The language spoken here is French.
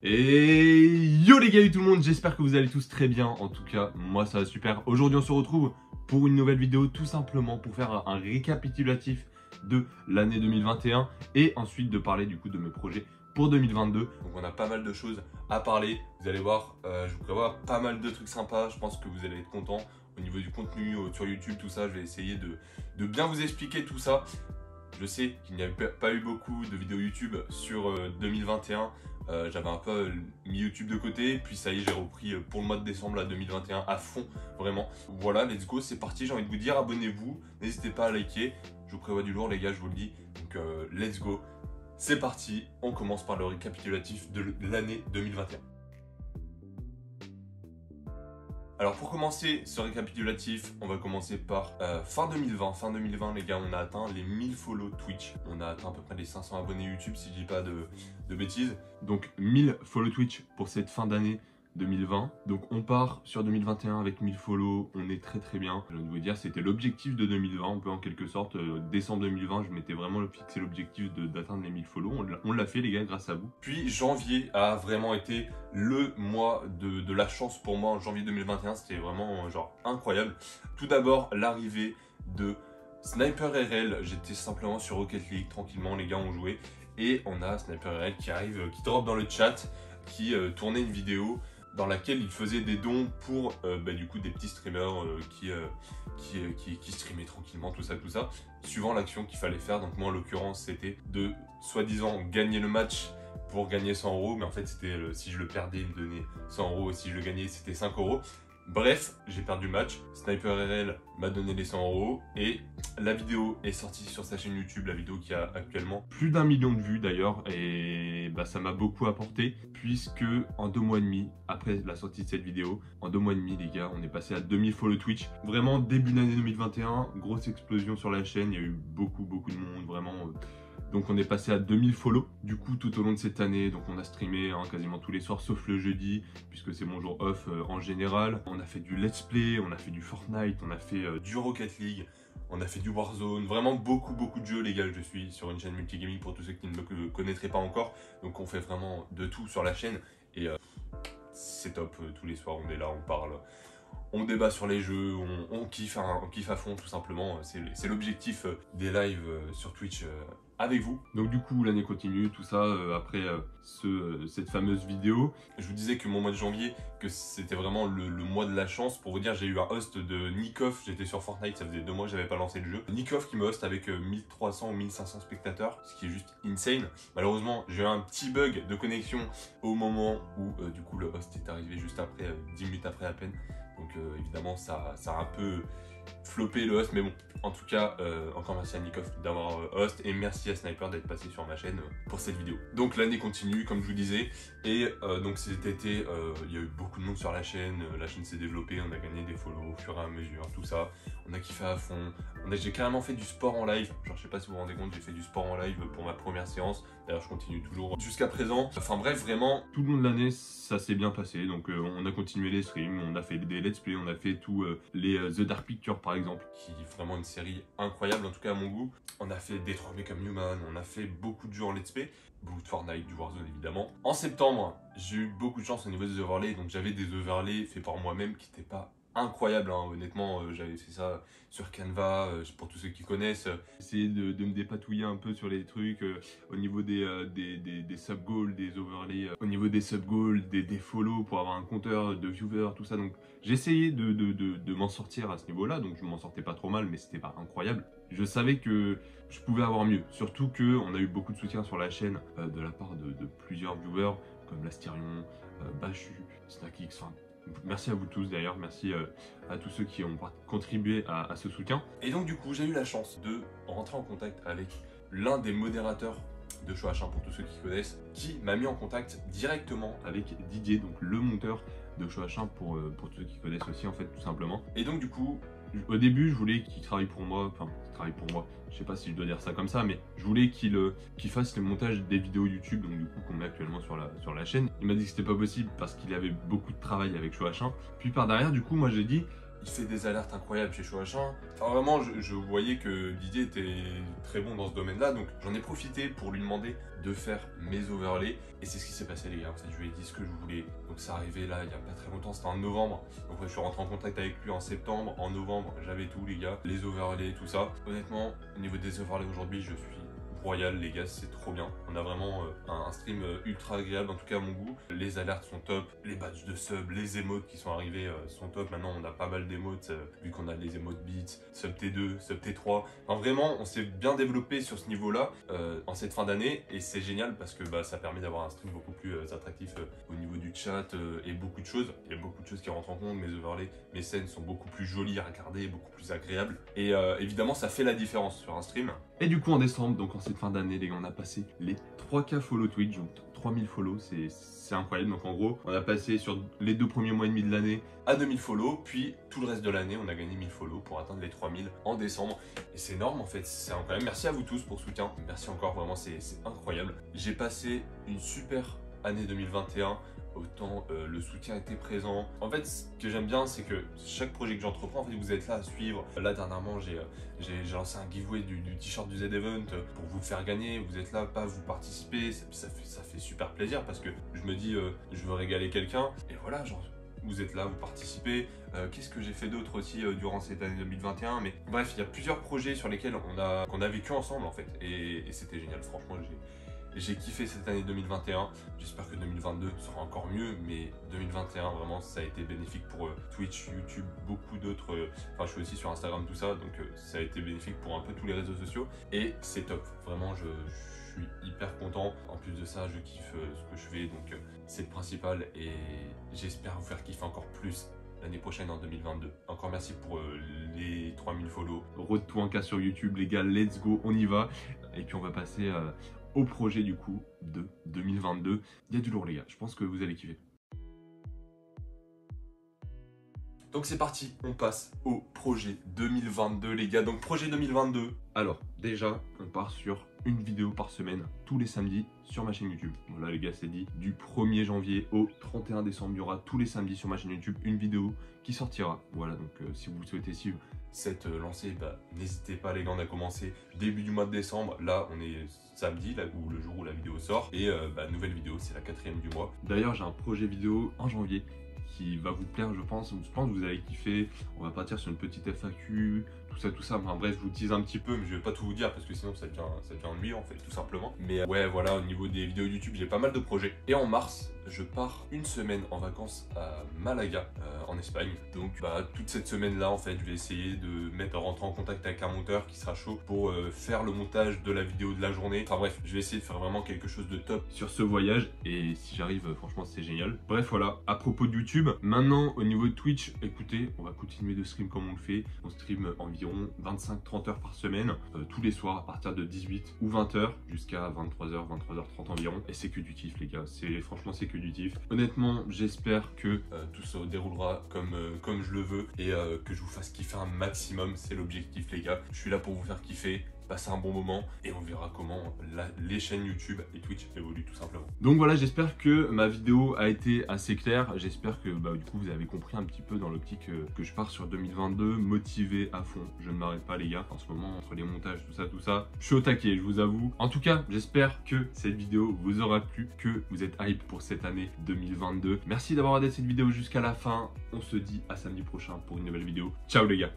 Et yo les gars et tout le monde, j'espère que vous allez tous très bien. En tout cas, moi ça va super. Aujourd'hui on se retrouve pour une nouvelle vidéo, tout simplement pour faire un récapitulatif de l'année 2021 et ensuite de parler du coup de mes projets pour 2022. Donc on a pas mal de choses à parler. Vous allez voir, je vous prévois pas mal de trucs sympas. Je pense que vous allez être contents au niveau du contenu sur YouTube, tout ça. Je vais essayer de bien vous expliquer tout ça. Je sais qu'il n'y a pas eu beaucoup de vidéos YouTube sur 2021. J'avais un peu mis YouTube de côté, puis ça y est, j'ai repris pour le mois de décembre là, 2021 à fond, vraiment. Voilà, let's go, c'est parti. J'ai envie de vous dire, abonnez-vous, n'hésitez pas à liker. Je vous prévois du lourd, les gars, je vous le dis. Donc, let's go, c'est parti. On commence par le récapitulatif de l'année 2021. Alors pour commencer ce récapitulatif, on va commencer par fin 2020. Fin 2020 les gars, on a atteint les 1000 follow Twitch. On a atteint à peu près les 500 abonnés YouTube si je dis pas de bêtises. Donc 1000 follow Twitch pour cette fin d'année 2020. Donc on part sur 2021 avec 1000 follow, on est très bien. Je viens de vous dire, c'était l'objectif de 2020, on peut en quelque sorte. Décembre 2020, je m'étais vraiment fixé l'objectif d'atteindre les 1000 follow. On l'a fait les gars, grâce à vous. Puis janvier a vraiment été le mois de la chance pour moi. En janvier 2021, c'était vraiment genre incroyable. Tout d'abord, l'arrivée de Sniper RL. J'étais simplement sur Rocket League, tranquillement, les gars ont joué. Et on a Sniper RL qui arrive, qui drop dans le chat, qui tournait une vidéo dans laquelle il faisait des dons pour du coup des petits streamers qui streamaient tranquillement, tout ça, suivant l'action qu'il fallait faire. Donc moi en l'occurrence c'était de soi-disant gagner le match pour gagner 100 €, mais en fait c'était si je le perdais il me donnait 100 € et si je le gagnais c'était 5 €. Bref, j'ai perdu le match, Sniper RL m'a donné les 100 € et la vidéo est sortie sur sa chaîne YouTube, la vidéo qui a actuellement plus d'1 million de vues d'ailleurs, et ça m'a beaucoup apporté puisque en 2 mois et demi, après la sortie de cette vidéo, en 2 mois et demi les gars, on est passé à 2000 follow Twitch. Vraiment début d'année 2021, grosse explosion sur la chaîne, il y a eu beaucoup de monde, vraiment. Donc on est passé à 2000 follow du coup tout au long de cette année. Donc on a streamé quasiment tous les soirs sauf le jeudi puisque c'est mon jour off en général. On a fait du let's play, on a fait du Fortnite, on a fait du Rocket League, on a fait du Warzone, vraiment beaucoup de jeux les gars. Je suis sur une chaîne multigaming pour tous ceux qui ne me connaîtraient pas encore. Donc on fait vraiment de tout sur la chaîne et c'est top. Tous les soirs on est là, on parle, on débat sur les jeux, on kiffe à fond tout simplement. C'est l'objectif des lives sur Twitch avec vous. Donc du coup l'année continue, tout ça après cette fameuse vidéo. Je vous disais que mon mois de janvier, que c'était vraiment le mois de la chance. Pour vous dire, j'ai eu un host de Nikoff, j'étais sur Fortnite, ça faisait 2 mois que j'avais pas lancé le jeu. Nikoff qui me host avec 1300 ou 1500 spectateurs, ce qui est juste insane. Malheureusement j'ai eu un petit bug de connexion au moment où du coup le host est arrivé juste après, 10 minutes après à peine. Donc évidemment ça a un peu floppé le host, mais bon, en tout cas encore merci à Nikoff d'avoir host et merci à Sniper d'être passé sur ma chaîne pour cette vidéo. Donc l'année continue comme je vous disais et donc cet été il y a eu beaucoup de monde sur la chaîne s'est développée, on a gagné des follow au fur et à mesure, tout ça, on a kiffé à fond. J'ai carrément fait du sport en live, genre je sais pas si vous vous rendez compte, j'ai fait du sport en live pour ma première séance, d'ailleurs je continue toujours jusqu'à présent. Enfin bref, vraiment tout le long de l'année ça s'est bien passé. Donc on a continué les streams, on a fait des let's play, on a fait tous les The Dark Picture par exemple, qui est vraiment une série incroyable en tout cas à mon goût. On a fait Detroit Become Human, on a fait beaucoup de jeux en let's play, beaucoup de Fortnite, du Warzone évidemment. En septembre, j'ai eu beaucoup de chance au niveau des overlays, donc j'avais des overlays faits par moi-même qui n'étaient pas incroyables, hein. Honnêtement, j'avais fait ça sur Canva, pour tous ceux qui connaissent. Essayer de me dépatouiller un peu sur les trucs au niveau des sub-goals, des overlays, au niveau des sub-goals, des follow pour avoir un compteur de viewers, tout ça. Donc j'ai essayé de m'en sortir à ce niveau-là, donc je m'en sortais pas trop mal, mais c'était pas incroyable. Je savais que je pouvais avoir mieux, surtout qu'on a eu beaucoup de soutien sur la chaîne de la part de plusieurs viewers, comme Lastirion, Bachu, SnackX, enfin, merci à vous tous d'ailleurs, merci à tous ceux qui ont contribué à ce soutien. Et donc du coup j'ai eu la chance de rentrer en contact avec l'un des modérateurs de Show H1 pour tous ceux qui connaissent, qui m'a mis en contact directement avec Didier, donc le monteur de Show H1 pour tous ceux qui connaissent aussi en fait tout simplement. Et donc du coup au début je voulais qu'il travaille pour moi, je sais pas si je dois dire ça comme ça, mais je voulais qu'il fasse le montage des vidéos YouTube, donc du coup qu'on met actuellement sur la chaîne. Il m'a dit que c'était pas possible parce qu'il avait beaucoup de travail avec Show H1. Puis par derrière du coup moi j'ai dit il fait des alertes incroyables chez Chouachin. Enfin vraiment, je voyais que Didier était très bon dans ce domaine-là, donc j'en ai profité pour lui demander de faire mes overlays. Et c'est ce qui s'est passé les gars, en fait, je lui ai dit ce que je voulais. Donc ça arrivait là, il n'y a pas très longtemps, c'était en novembre. Donc ouais, je suis rentré en contact avec lui en septembre, en novembre, j'avais tout les gars, les overlays, tout ça. Honnêtement, au niveau des overlays aujourd'hui, je suis royal les gars, c'est trop bien. On a vraiment un stream ultra agréable, en tout cas à mon goût. Les alertes sont top, les badges de sub, les émotes qui sont arrivés sont top. Maintenant on a pas mal d'émotes vu qu'on a les émotes beats, sub T2, sub T3. Enfin vraiment on s'est bien développé sur ce niveau là en cette fin d'année et c'est génial parce que ça permet d'avoir un stream beaucoup plus attractif au niveau du chat et beaucoup de choses. Il y a beaucoup de choses qui rentrent en compte, mes overlays, mes scènes sont beaucoup plus jolies à regarder, beaucoup plus agréables et évidemment ça fait la différence sur un stream. Et du coup en décembre, donc en cette fin d'année les gars, on a passé les 3K follow Twitch, donc 3000 follow, c'est incroyable. Donc en gros, on a passé sur les 2 premiers mois et demi de l'année à 2000 follow, puis tout le reste de l'année, on a gagné 1000 follow pour atteindre les 3000 en décembre. Et c'est énorme en fait, c'est incroyable. Merci à vous tous pour le soutien, merci encore, vraiment c'est incroyable. J'ai passé une super année 2021. Autant le soutien était présent. En fait, ce que j'aime bien, c'est que chaque projet que j'entreprends, en fait, vous êtes là à suivre. Là, dernièrement, j'ai lancé un giveaway du t-shirt du Z-Event pour vous le faire gagner. Vous êtes là, pas vous participer. Ça fait super plaisir parce que je me dis, je veux régaler quelqu'un. Et voilà, genre, vous êtes là, vous participez. Qu'est-ce que j'ai fait d'autre aussi durant cette année 2021? Mais bref, il y a plusieurs projets sur lesquels qu'on a vécu ensemble, en fait. Et c'était génial, franchement, j'ai kiffé cette année 2021, j'espère que 2022 sera encore mieux, mais 2021 vraiment ça a été bénéfique pour Twitch, YouTube, beaucoup d'autres, enfin je suis aussi sur Instagram tout ça, donc ça a été bénéfique pour un peu tous les réseaux sociaux et c'est top, vraiment je suis hyper content. En plus de ça je kiffe ce que je fais, donc c'est le principal et j'espère vous faire kiffer encore plus l'année prochaine en 2022. Encore merci pour les 3000 follow. Road to 1K sur YouTube les gars, let's go, on y va. Et puis on va passer au projet du coup de 2022. Il y a du lourd les gars, je pense que vous allez kiffer. Donc c'est parti, on passe au projet 2022 les gars. Donc projet 2022. Alors déjà, on part sur une vidéo par semaine tous les samedis sur ma chaîne YouTube. Voilà les gars, c'est dit. Du 1er janvier au 31 décembre, il y aura tous les samedis sur ma chaîne YouTube une vidéo qui sortira. Voilà, donc si vous souhaitez suivre cette lancée, n'hésitez pas les gars, on a commencé début du mois de décembre. Là, on est samedi, là, où le jour où la vidéo sort. Et nouvelle vidéo, c'est la 4e du mois. D'ailleurs, j'ai un projet vidéo en janvier qui va vous plaire, je pense. Je pense que vous allez kiffer. On va partir sur une petite FAQ, tout ça. Enfin bref, je vous tease un petit peu, mais je vais pas tout vous dire parce que sinon ça devient ennuyant en fait, tout simplement. Mais ouais, voilà, au niveau des vidéos YouTube, j'ai pas mal de projets. Et en mars, je pars une semaine en vacances à Malaga, en Espagne. Donc toute cette semaine-là, en fait, je vais essayer de rentrer en contact avec un monteur qui sera chaud pour faire le montage de la vidéo de la journée. Enfin bref, je vais essayer de faire vraiment quelque chose de top sur ce voyage. Et si j'arrive, franchement, c'est génial. Bref, voilà, à propos de YouTube, maintenant, au niveau de Twitch, écoutez, on va continuer de stream comme on le fait. On stream environ 25-30 heures par semaine, tous les soirs à partir de 18 ou 20 heures jusqu'à 23h, 23h30 environ. Et c'est que du kiff les gars, franchement c'est que du kiff. Honnêtement, j'espère que tout se déroulera comme je le veux et que je vous fasse kiffer un maximum. C'est l'objectif les gars. Je suis là pour vous faire kiffer, passer un bon moment et on verra comment les chaînes YouTube et Twitch évoluent tout simplement. Donc voilà, j'espère que ma vidéo a été assez claire. J'espère que du coup vous avez compris un petit peu dans l'optique que je pars sur 2022, motivé à fond. Je ne m'arrête pas les gars, en ce moment entre les montages, tout ça, je suis au taquet, je vous avoue. En tout cas, j'espère que cette vidéo vous aura plu, que vous êtes hype pour cette année 2022. Merci d'avoir regardé cette vidéo jusqu'à la fin. On se dit à samedi prochain pour une nouvelle vidéo. Ciao les gars.